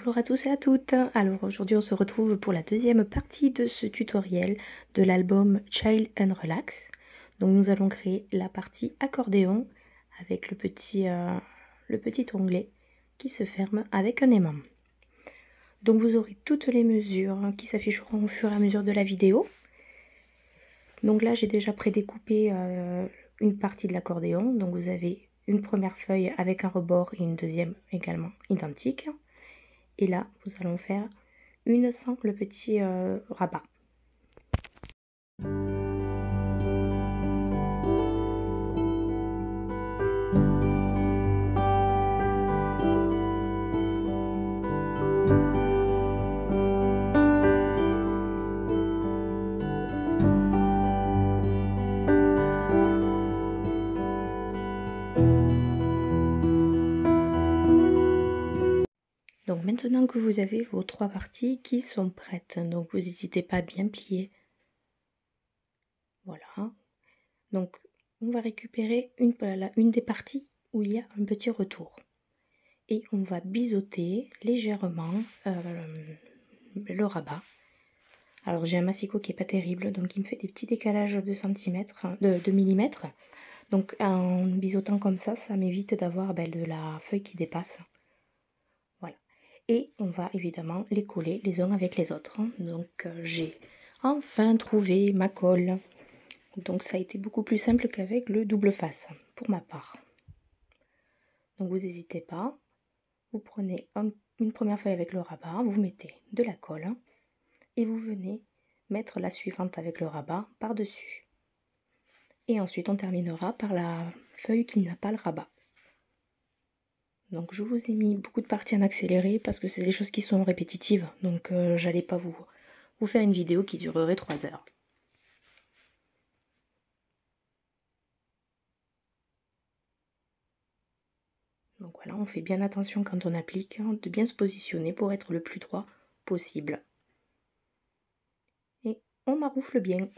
Bonjour à tous et à toutes. Alors aujourd'hui on se retrouve pour la deuxième partie de ce tutoriel de l'album Chill and Relax. Donc nous allons créer la partie accordéon avec le petit onglet qui se ferme avec un aimant. Donc vous aurez toutes les mesures qui s'afficheront au fur et à mesure de la vidéo. Donc là j'ai déjà prédécoupé une partie de l'accordéon. Donc vous avez une première feuille avec un rebord et une deuxième également identique. Et là, nous allons faire une sans le petit rabat. Donc maintenant que vous avez vos trois parties qui sont prêtes, donc vous n'hésitez pas à bien plier. Voilà. Donc on va récupérer une des parties où il y a un petit retour. Et on va biseauter légèrement le rabat. Alors j'ai un massicot qui n'est pas terrible, donc il me fait des petits décalages de millimètres. Donc en biseautant comme ça m'évite d'avoir de la feuille qui dépasse. Voilà. Et on va évidemment les coller les uns avec les autres. Donc j'ai enfin trouvé ma colle. Donc ça a été beaucoup plus simple qu'avec le double face pour ma part. Donc vous n'hésitez pas. Vous prenez une première feuille avec le rabat, vous mettez de la colle et vous venez mettre la suivante avec le rabat par-dessus. Et ensuite on terminera par la feuille qui n'a pas le rabat. Donc je vous ai mis beaucoup de parties en accéléré parce que c'est des choses qui sont répétitives. Donc j'allais pas vous faire une vidéo qui durerait 3 heures. Donc voilà, on fait bien attention quand on applique, de bien se positionner pour être le plus droit possible. Et on maroufle bien.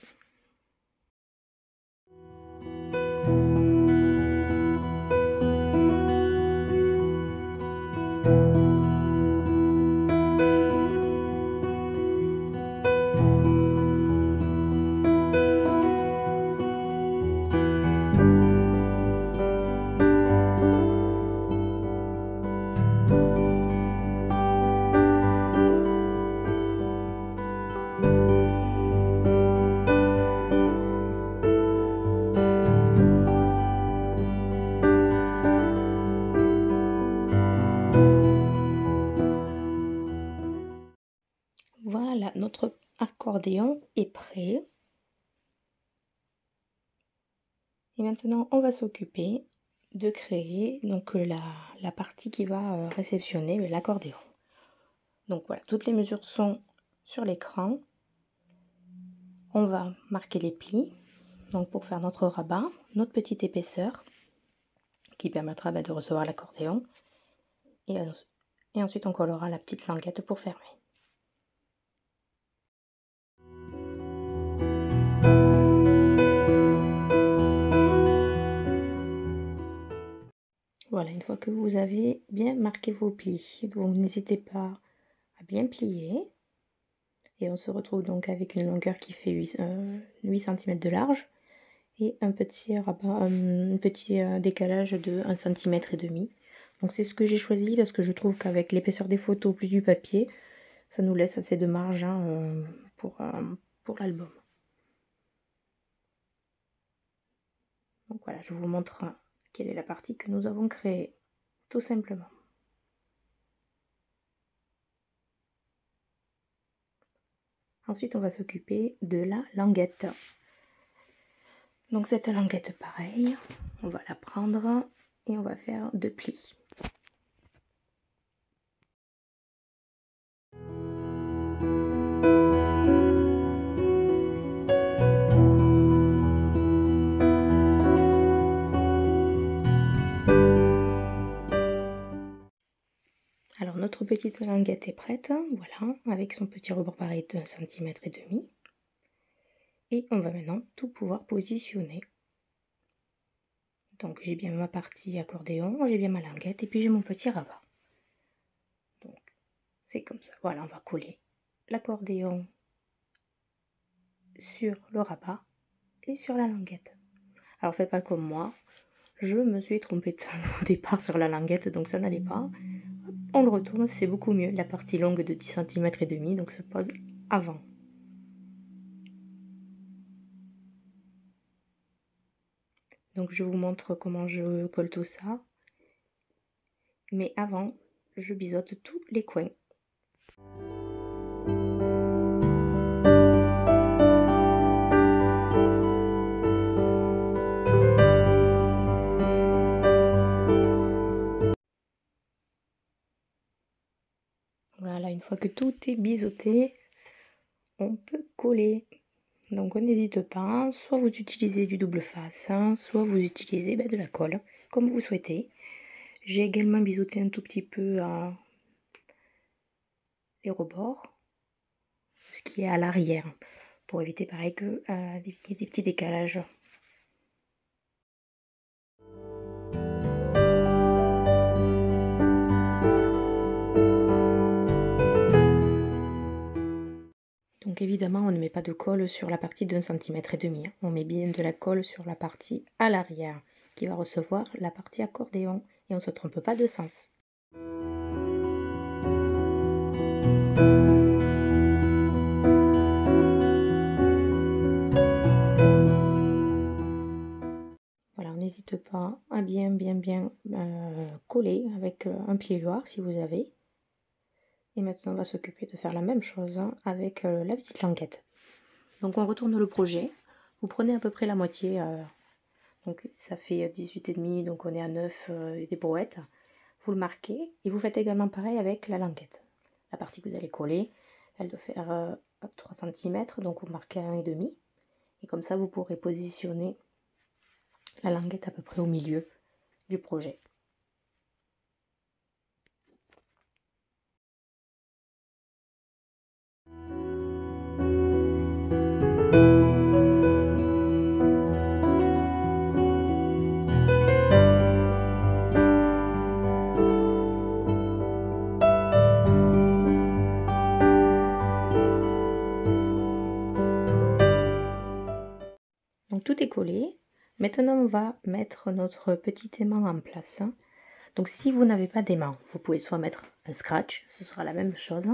Voilà, notre accordéon est prêt. Et maintenant, on va s'occuper de créer donc la partie qui va réceptionner l'accordéon. Donc voilà, toutes les mesures sont sur l'écran. On va marquer les plis, donc pour faire notre rabat, notre petite épaisseur qui permettra de recevoir l'accordéon. Et ensuite, on collera la petite languette pour fermer. Voilà, une fois que vous avez bien marqué vos plis, donc n'hésitez pas à bien plier. Et on se retrouve donc avec une longueur qui fait 8 cm de large et un petit rabat, décalage de 1,5 cm. Donc c'est ce que j'ai choisi parce que je trouve qu'avec l'épaisseur des photos plus du papier, ça nous laisse assez de marge pour l'album. Donc voilà, je vous montre quelle est la partie que nous avons créée, tout simplement. Ensuite, on va s'occuper de la languette. Donc cette languette, pareil, on va la prendre et on va faire 2 plis. Alors notre petite languette est prête, voilà, avec son petit rebord pareil de 1,5 cm. Et on va maintenant tout pouvoir positionner. Donc j'ai bien ma partie accordéon, j'ai bien ma languette et puis j'ai mon petit rabat. Donc c'est comme ça. Voilà, on va coller l'accordéon sur le rabat et sur la languette. Alors faites pas comme moi, je me suis trompée de sens au départ sur la languette, donc ça n'allait pas. Hop, on le retourne, c'est beaucoup mieux. La partie longue de 10 cm et demi, donc se pose avant. Donc je vous montre comment je colle tout ça. Mais avant, je biseaute tous les coins. Voilà, une fois que tout est biseauté, on peut coller. Donc on n'hésite pas, soit vous utilisez du double face, hein, soit vous utilisez de la colle, comme vous souhaitez. J'ai également biseauté un tout petit peu les rebords, ce qui est à l'arrière, pour éviter pareil que des petits décalages. Donc évidemment, on ne met pas de colle sur la partie d'1,5 cm. On met bien de la colle sur la partie à l'arrière, qui va recevoir la partie accordéon. Et on ne se trompe pas de sens. Voilà, on n'hésite pas à bien coller avec un plioir si vous avez. Et maintenant, on va s'occuper de faire la même chose avec la petite languette. Donc on retourne le projet. Vous prenez à peu près la moitié. Donc ça fait 18,5, donc on est à 9 des brouettes. Vous le marquez et vous faites également pareil avec la languette. La partie que vous allez coller, elle doit faire 3 cm, donc vous marquez 1,5. Et comme ça, vous pourrez positionner la languette à peu près au milieu du projet. Donc tout est collé. Maintenant, on va mettre notre petit aimant en place. Donc si vous n'avez pas d'aimant, vous pouvez soit mettre un scratch, ce sera la même chose.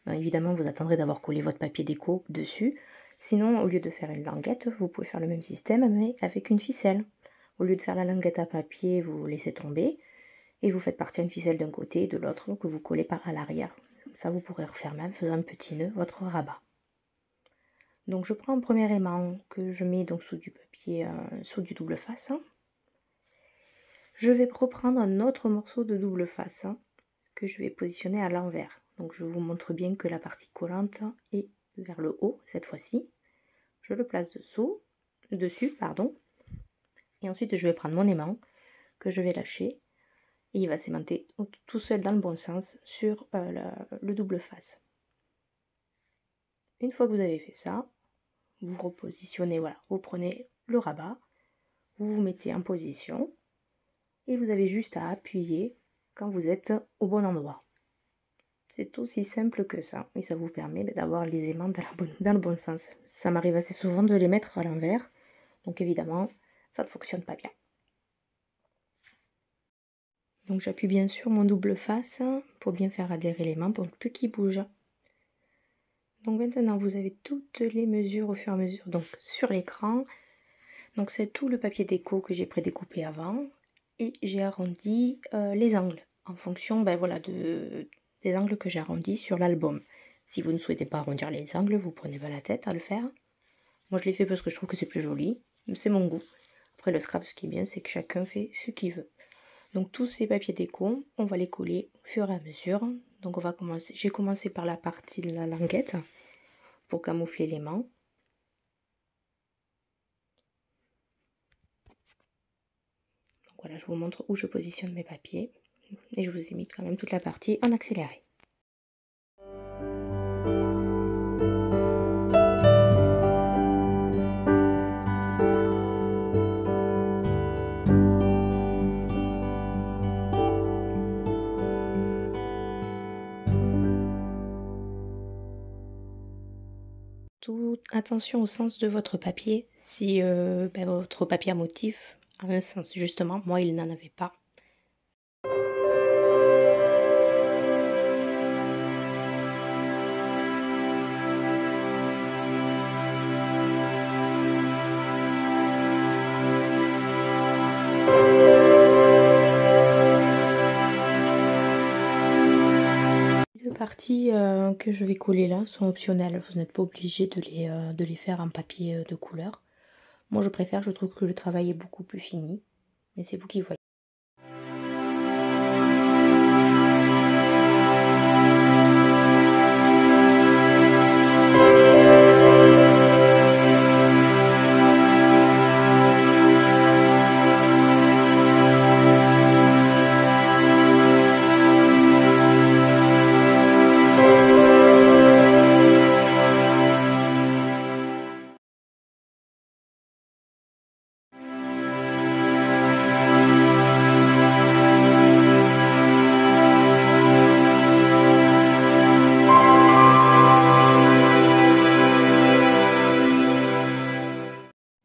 Évidemment, vous attendrez d'avoir collé votre papier déco dessus. Sinon, au lieu de faire une languette, vous pouvez faire le même système, mais avec une ficelle. Au lieu de faire la languette à papier, vous laissez tomber et vous faites partir une ficelle d'un côté et de l'autre que vous collez par à l'arrière. Comme ça, vous pourrez refaire même, faisant un petit nœud, votre rabat. Donc je prends un premier aimant que je mets donc sous du papier, sous du double face. Je vais reprendre un autre morceau de double face que je vais positionner à l'envers. Donc je vous montre bien que la partie collante est vers le haut cette fois-ci. Je le place dessus, pardon. Et ensuite je vais prendre mon aimant que je vais lâcher et il va s'aimanter tout seul dans le bon sens sur le double face. Une fois que vous avez fait ça, vous repositionnez, voilà, vous prenez le rabat, vous vous mettez en position et vous avez juste à appuyer quand vous êtes au bon endroit. C'est aussi simple que ça et ça vous permet d'avoir les aimants dans le bon sens. Ça m'arrive assez souvent de les mettre à l'envers, donc évidemment ça ne fonctionne pas bien. Donc j'appuie bien sur mon double face pour bien faire adhérer l'aimant pour plus qu'il bouge. Donc maintenant vous avez toutes les mesures au fur et à mesure donc sur l'écran. Donc c'est tout le papier déco que j'ai prédécoupé avant et j'ai arrondi les angles en fonction voilà, des angles que j'ai arrondis sur l'album. Si vous ne souhaitez pas arrondir les angles, vous prenez pas la tête à le faire. Moi je l'ai fait parce que je trouve que c'est plus joli, c'est mon goût. Après le scrap, ce qui est bien, c'est que chacun fait ce qu'il veut. Donc tous ces papiers déco, on va les coller au fur et à mesure. Donc on va commencer, j'ai commencé par la partie de la languette pour camoufler l'aimant. Voilà, je vous montre où je positionne mes papiers. Et je vous ai mis quand même toute la partie en accéléré. attention au sens de votre papier. Si votre papier à motif a un sens, justement, moi il n'en avait pas. Les deux parties que je vais coller là sont optionnelles, vous n'êtes pas obligé de les faire en papier de couleur. Moi je préfère, je trouve que le travail est beaucoup plus fini, mais c'est vous qui voyez.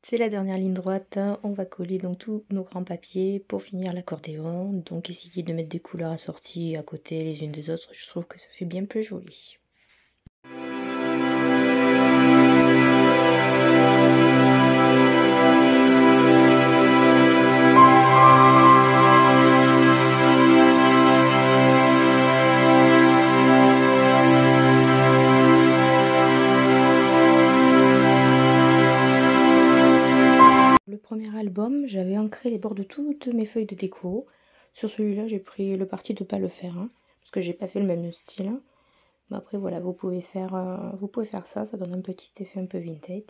C'est la dernière ligne droite, on va coller donc tous nos grands papiers pour finir l'accordéon. Donc essayer de mettre des couleurs assorties à côté les unes des autres, je trouve que ça fait bien plus joli. Premier album, j'avais ancré les bords de toutes mes feuilles de déco. Sur celui-là, j'ai pris le parti de ne pas le faire, hein, parce que j'ai pas fait le même style. Mais après, voilà, vous pouvez faire ça, ça donne un petit effet un peu vintage.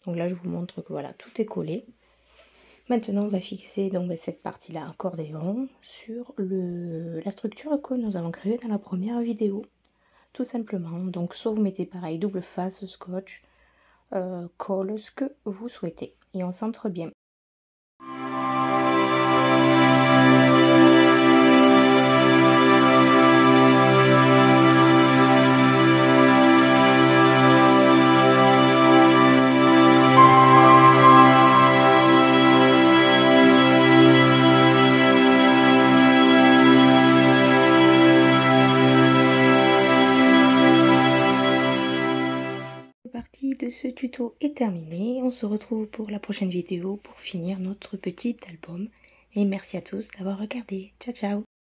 Donc là, je vous montre que voilà, tout est collé. Maintenant, on va fixer donc cette partie-là, accordéon, sur la structure que nous avons créée dans la première vidéo. Tout simplement. Donc, soit vous mettez pareil, double face, scotch, colle, ce que vous souhaitez. Et on centre bien. Partie de ce tuto est terminée. On se retrouve pour la prochaine vidéo pour finir notre petit album. Et merci à tous d'avoir regardé. Ciao ciao.